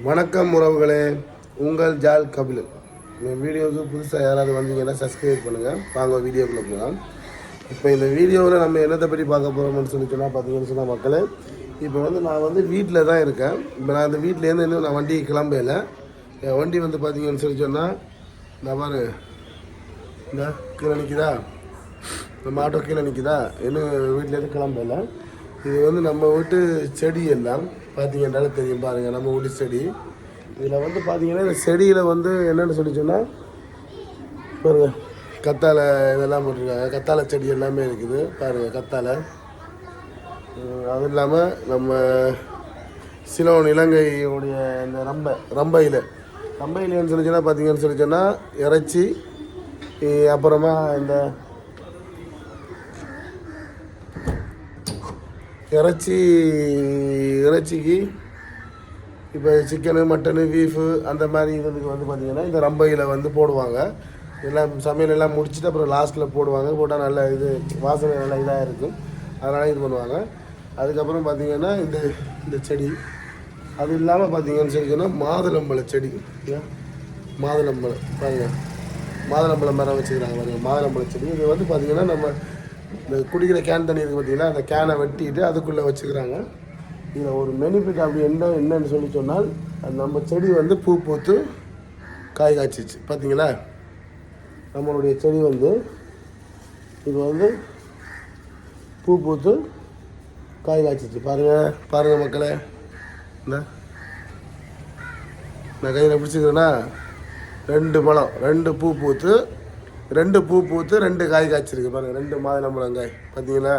வணக்கம் உறவுகளே, உங்கள் ஜால் கபில். இந்த வீடியோவுக்கு புதுசாக யாராவது வந்தீங்கன்னா சப்ஸ்கிரைப் பண்ணுங்கள். வாங்க வீடியோக்குள்ளே போகலாம். இப்போ இந்த வீடியோவில் நம்ம என்னத்தை பற்றி பார்க்க போகிறோம்னு சொன்னால் பார்த்தீங்கன்னு சொன்னால் மக்களே, இப்போ நான் வீட்டில் தான் இருக்கேன். இப்போ நான் அந்த வீட்டிலேருந்து இன்னும் நான் வண்டி கிளம்பல. என் வண்டி பார்த்தீங்கன்னு சொன்னால் நான் பாரு இந்த கீழே நிற்கிதா, நம்ம ஆட்டோ கீழே நிற்கிதா, இன்னும் வீட்டிலேருந்து கிளம்பல. இது நம்ம வீட்டு செடி எல்லாம் பார்த்தீங்கன்னாலும் தெரியும் பாருங்கள், நம்ம வீட்டு செடி. இதில் பார்த்தீங்கன்னா இந்த செடியில் என்னென்னு சொன்னால் பாருங்கள், கத்தாழை இதெல்லாம் போட்டிருக்காங்க. கத்தாழை செடி எல்லாமே இருக்குது பாருங்கள், கத்தாழை. அதுவும் இல்லாமல் நம்ம சிலோன் இலங்கையுடைய இந்த ரம்பையிலன்னு சொன்னால் பார்த்தீங்கன்னு சொன்னால் இறைச்சி, அப்புறமா இந்த இறைச்சிக்கு இப்போ சிக்கனு, மட்டனு, பீஃபு அந்த மாதிரி இதுக்கு பார்த்திங்கன்னா இந்த ரம்பையில் போடுவாங்க. எல்லாம் சமையலெல்லாம் முடிச்சுட்டு அப்புறம் லாஸ்ட்டில் போடுவாங்க. போட்டால் நல்ல இது வாசனை நல்லா இதாக இருக்கும். அதனால் இது பண்ணுவாங்க. அதுக்கப்புறம் பார்த்திங்கன்னா இந்த செடி, அது இல்லாமல் பார்த்திங்கன்னு சொன்னால் மாதுளம்பழ செடி. மாதுளம்பழம் பாருங்கள், மாதுளம்பழ மரம் வச்சுக்கிறாங்க பாருங்கள், மாதுளம்பழ செடி. இது பார்த்திங்கன்னா நம்ம இந்த குடிக்கிற கேன் தண்ணி இருக்குது பார்த்தீங்கன்னா, அந்த கேனை வெட்டிட்டு அதுக்குள்ளே வச்சுக்கிறாங்க. இதில் ஒரு பெனிஃபிட் அப்படி என்னன்னு சொன்னால், நம்ம செடி பூ பூத்து காய் காய்ச்சிச்சு பார்த்தீங்களா. நம்மளுடைய செடி இது பூ பூத்து காய் காய்ச்சிச்சு. பாருங்கள் மக்களே, நான் கையில் பிடிச்சிக்கிறேன்னா ரெண்டு பூ பூத்து 2 காய் காய்ச்சிருக்கு பாருங்கள், 2 மாதுளம்பழங்காய் பார்த்தீங்களா.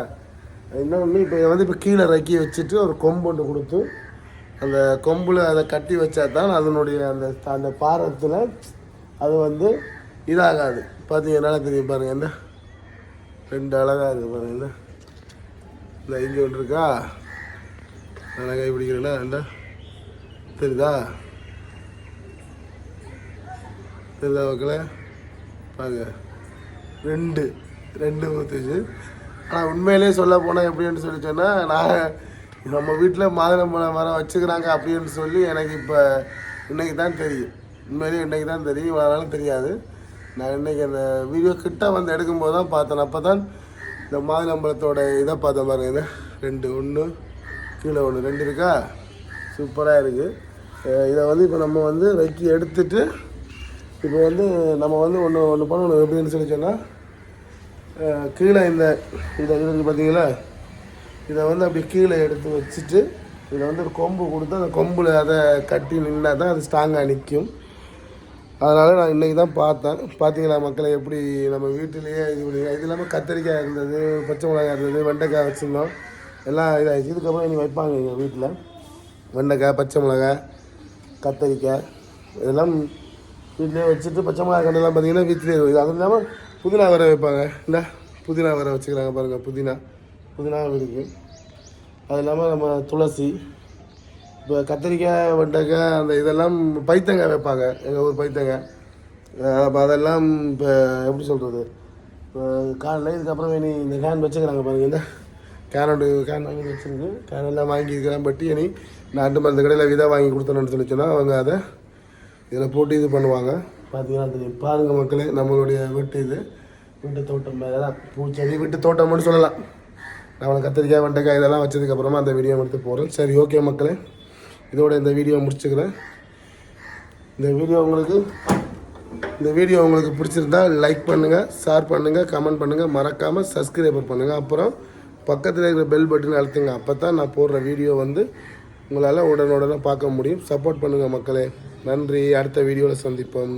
இன்னொன்று இப்போ கீழே இறக்கி வச்சுட்டு ஒரு கொம்பு ஒன்று கொடுத்து அந்த கொம்பில் அதை கட்டி வச்சா தான் அதனுடைய அந்த பாரத்தில் அது இதாகாது. பார்த்தீங்கன்னா தெரியும் பாருங்கள், என்ன 2 அழகாக இருக்குது பாருங்கள். இந்த இங்கே ஒன்று இருக்கா, நான் கை பிடிக்கிறேன்னா என்ன தெரியுதா மக்களே பாருங்க, 2 ஊற்றுச்சு. ஆனால் உண்மையிலே சொல்ல போனால் எப்படின்னு சொன்னால், நான் நம்ம வீட்டில் மாதுளம்பழ மரம் வச்சுக்கிறாங்க அப்படின்னு சொல்லி எனக்கு இப்போ இன்றைக்கி தான் தெரியும். உண்மையிலே இன்றைக்கி தான் தெரியும், அதனால தெரியாது. நான் இன்றைக்கி அந்த வீடியோ கிட்ட எடுக்கும்போது தான் பார்த்தேன். அப்போ தான் இந்த மாதுளம்பழத்தோட இதை பார்த்தேன் பாருங்க. இந்த 1 கீழே 1 2 இருக்கா, சூப்பராக இருக்குது. இதை இப்போ நம்ம வெட்டி எடுத்துட்டு இப்போ நம்ம ஒன்று பண்ணணும். எப்படின்னு சொன்னால், கீழே இந்த இருக்குது பார்த்தீங்களா, இதை அப்படி கீழே எடுத்து வச்சுட்டு இதில் ஒரு கொம்பு கொடுத்து அந்த கொம்பில் அதை கட்டி நின்னா தான் அது ஸ்ட்ராங்காக நிற்கும். அதனால் நான் இன்றைக்கி தான் பார்த்தேன். பார்த்தீங்களா மக்களை, எப்படி நம்ம வீட்டிலேயே இது இல்லாமல் கத்திரிக்காய் இருந்தது, பச்சை மிளகாய் இருந்தது, வெண்டைக்காய் வச்சுருந்தோம், எல்லாம் இதாகிடுச்சு. இதுக்கப்புறம் இனி வைப்பாங்க எங்கள் வீட்டில் வெண்டைக்காய், பச்சை மிளகாய், கத்திரிக்காய் இதெல்லாம் வீட்டிலே வச்சுட்டு, பச்சை மிளகாய் கண்டெல்லாம் பார்த்திங்கன்னா வீட்டிலே இருக்குது. அதுவும் இல்லாமல் புதினா வர வைப்பாங்க. இல்லை, புதினா வர வச்சுக்கிறாங்க பாருங்கள், புதினா இருக்குது. அது இல்லாமல் நம்ம துளசி, இப்போ கத்திரிக்காய், வெண்டைக்காய், அந்த இதெல்லாம் பைத்தங்காய் வைப்பாங்க, எங்கள் ஊர் பைத்தங்காய். அப்போ அதெல்லாம் இப்போ எப்படி சொல்கிறது, இப்போ காலில் இதுக்கப்புறம் இனி இந்த கேன் வச்சுக்கிறாங்க பாருங்கள். இந்த கேன் வாங்கி வச்சுருக்கு, கேன் எல்லாம் வாங்கியிருக்கிறேன். பட்டி இனி நாட்டு மருந்து கடையில் விதை வாங்கி கொடுத்தோன்னு சொல்லிச்சோன்னா அவங்க அதை இதில் போட்டு இது பண்ணுவாங்க. பார்த்தீங்கன்னா தெரியும். பாருங்கள் மக்களே, நம்மளுடைய வீட்டு தோட்டம் மேலே தான் பூச்செடி, வீட்டு தோட்டம்னு சொல்லலாம். நான் கத்திரிக்காய், வெண்டைக்காய் இதெல்லாம் வச்சதுக்கப்புறமா அந்த வீடியோ எடுத்து போகிறேன். சரி, ஓகே மக்களே, இதோட இந்த வீடியோ முடிச்சுக்கிறேன். இந்த வீடியோ உங்களுக்கு பிடிச்சிருந்தா லைக் பண்ணுங்கள், ஷேர் பண்ணுங்கள், கமெண்ட் பண்ணுங்கள், மறக்காமல் சப்ஸ்கிரைபர் பண்ணுங்கள். அப்புறம் பக்கத்தில் இருக்கிற பெல் பட்டன் அழுத்துங்க. அப்போ தான் நான் போடுற வீடியோ உங்களால் உடனுடனே பார்க்க முடியும். சப்போர்ட் பண்ணுங்கள் மக்களே. நன்றி. அடுத்த வீடியோவில் சந்திப்போம்.